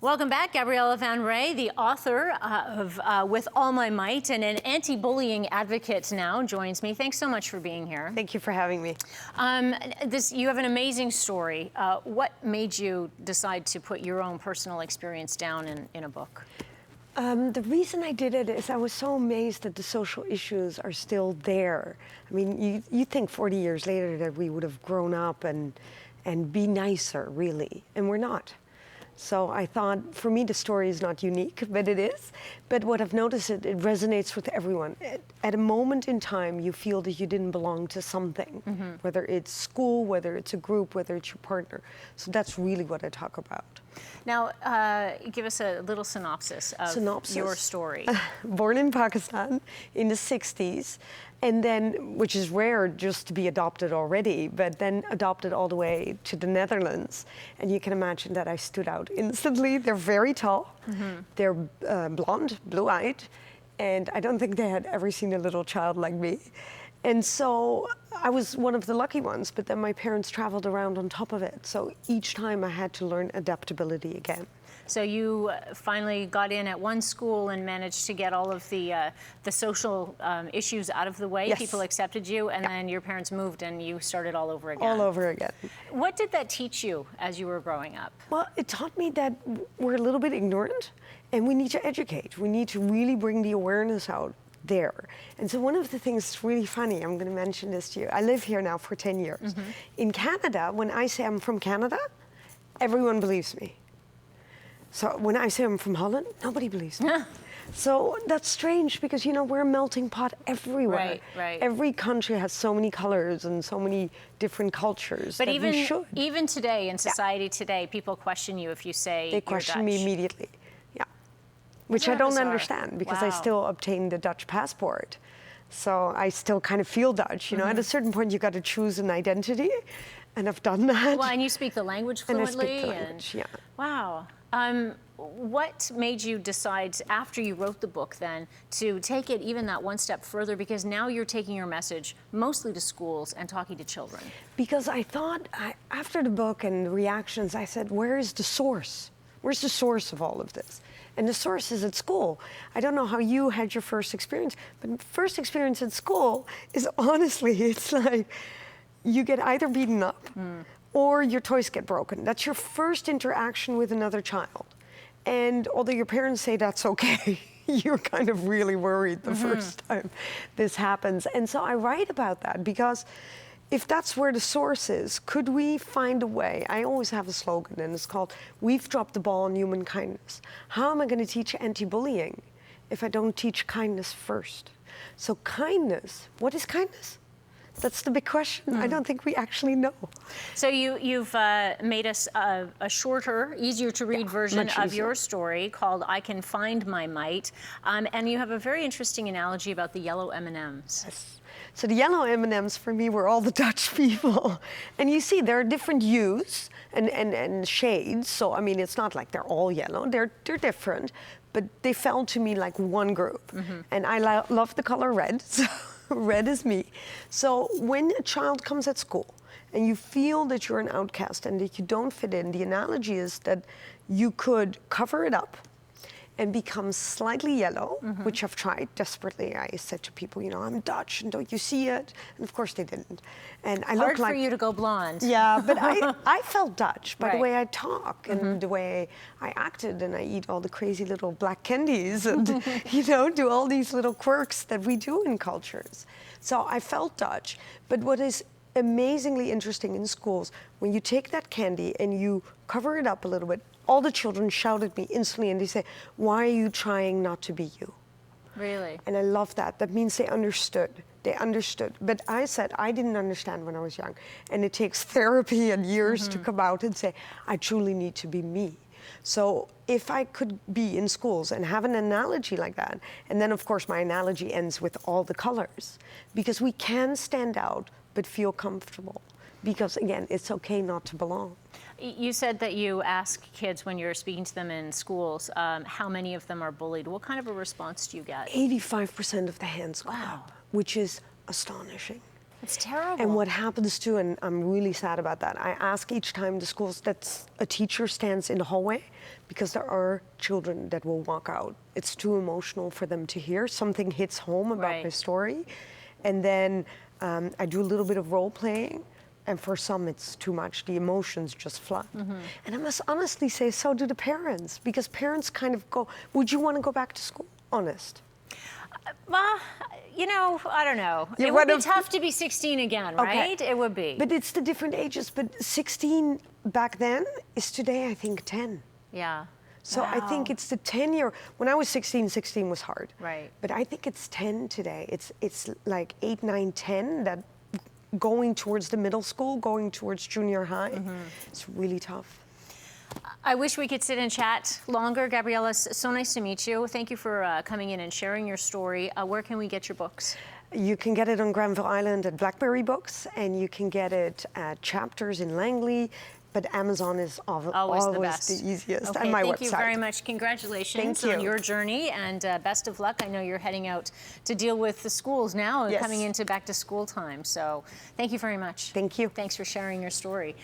Welcome back, Gabriella van Rij, the author of With All My Might and an anti-bullying advocate now, joins me. Thanks so much for being here. Thank you for having me. You have an amazing story. What made you decide to put your own personal experience down in a book? The reason I did it is I was so amazed that the social issues are still there. I mean, you think 40 years later that we would have grown up and be nicer, really, and we're not. So I thought, for me, the story is not unique, but it is. But what I've noticed, it resonates with everyone. At a moment in time, you feel that you didn't belong to something, whether it's school, whether it's a group, whether it's your partner. So that's really what I talk about. Now, give us a little synopsis of your story. Born in Pakistan in the 60s, and then, which is rare just to be adopted already, but then adopted all the way to the Netherlands. And you can imagine that I stood out instantly. They're very tall, they're blonde, blue-eyed, and I don't think they had ever seen a little child like me. And so I was one of the lucky ones, but then my parents traveled around on top of it. So each time I had to learn adaptability again. So you finally got in at one school and managed to get all of the social issues out of the way. Yes. People accepted you, and then your parents moved and you started all over again. All over again. What did that teach you as you were growing up? Well, it taught me that we're a little bit ignorant and we need to educate. We need to really bring the awareness out there. And so one of the things that's really funny, I'm going to mention this to you. I live here now for 10 years. In Canada, when I say I'm from Canada, everyone believes me. So when I say I'm from Holland, nobody believes me. So that's strange because, you know, we're a melting pot everywhere. Right, right. Every country has so many colors and so many different cultures. But that even today, in society today, people question you if you say they question you're Dutch. me immediately. Yeah. Which I don't understand because I still obtained the Dutch passport. So I still kind of feel Dutch. You know, at a certain point you got to choose an identity, and I've done that. Well, and you speak the language fluently. And I speak the language, yeah. Wow. What made you decide, after you wrote the book then, to take it even that one step further? Because now you're taking your message mostly to schools and talking to children. Because I thought, after the book and the reactions, I said, where is the source? Where's the source of all of this? And the source is at school. I don't know how you had your first experience, but first experience at school is honestly, it's like you get either beaten up or your toys get broken. That's your first interaction with another child. And although your parents say that's okay, you're kind of really worried the first time this happens. And so I write about that because if that's where the source is, could we find a way? I always have a slogan, and it's called, "We've dropped the ball on human kindness." How am I going to teach anti-bullying if I don't teach kindness first? So kindness, what is kindness? That's the big question. I don't think we actually know. So you've made us a shorter, easier to read version of your story called I Can Find My Might. And you have a very interesting analogy about the yellow M&Ms. Yes. So the yellow M&Ms for me were all the Dutch people. And you see, there are different hues and shades. So, I mean, it's not like they're all yellow. They're different. But they felt to me like one group. And I love the color red. So red is me. So when a child comes at school and you feel that you're an outcast and that you don't fit in, the analogy is that you could cover it up and become slightly yellow, which I've tried desperately. I said to people, you know, I'm Dutch, and don't you see it? And of course they didn't. And I look like, hard for you to go blonde. Yeah, but I felt Dutch by the way I talk and the way I acted, and I eat all the crazy little black candies and, you know, do all these little quirks that we do in cultures. So I felt Dutch. But what is amazingly interesting in schools, when you take that candy and you cover it up a little bit, all the children shout at me instantly and they say, "Why are you trying not to be you?" Really? And I love that. That means they understood. They understood. But I said, I didn't understand when I was young. And it takes therapy and years to come out and say, I truly need to be me. So if I could be in schools and have an analogy like that, and then of course my analogy ends with all the colors, because we can stand out but feel comfortable. Because again, it's okay not to belong. You said that you ask kids when you're speaking to them in schools, how many of them are bullied. What kind of a response do you get? 85% of the hands go up, which is astonishing. It's terrible. And what happens too, and I'm really sad about that, I ask each time the schools that a teacher stands in the hallway, because there are children that will walk out. It's too emotional for them to hear. Something hits home about my story. And then I do a little bit of role playing. And for some, it's too much. The emotions just flood. And I must honestly say, so do the parents. Because parents kind of go, would you want to go back to school? Honest. You know, I don't know. Yeah, it would be tough to be 16 again, right? It would be. But it's the different ages. But 16 back then is today, I think, 10. Yeah. So I think it's the 10-year. When I was 16, 16 was hard. Right. But I think it's 10 today. It's like 8, 9, 10 that going towards the middle school, going towards junior high, it's really tough. I wish we could sit and chat longer. Gabriella, so nice to meet you. Thank you for coming in and sharing your story. Where can we get your books? You can get it on Granville Island at Blackberry Books, and you can get it at Chapters in Langley, but Amazon is always the best. the easiest, Okay, and my website. Thank you very much. Congratulations on your journey, and best of luck. I know you're heading out to deal with the schools now and coming into back to school time. So thank you very much. Thank you. Thanks for sharing your story.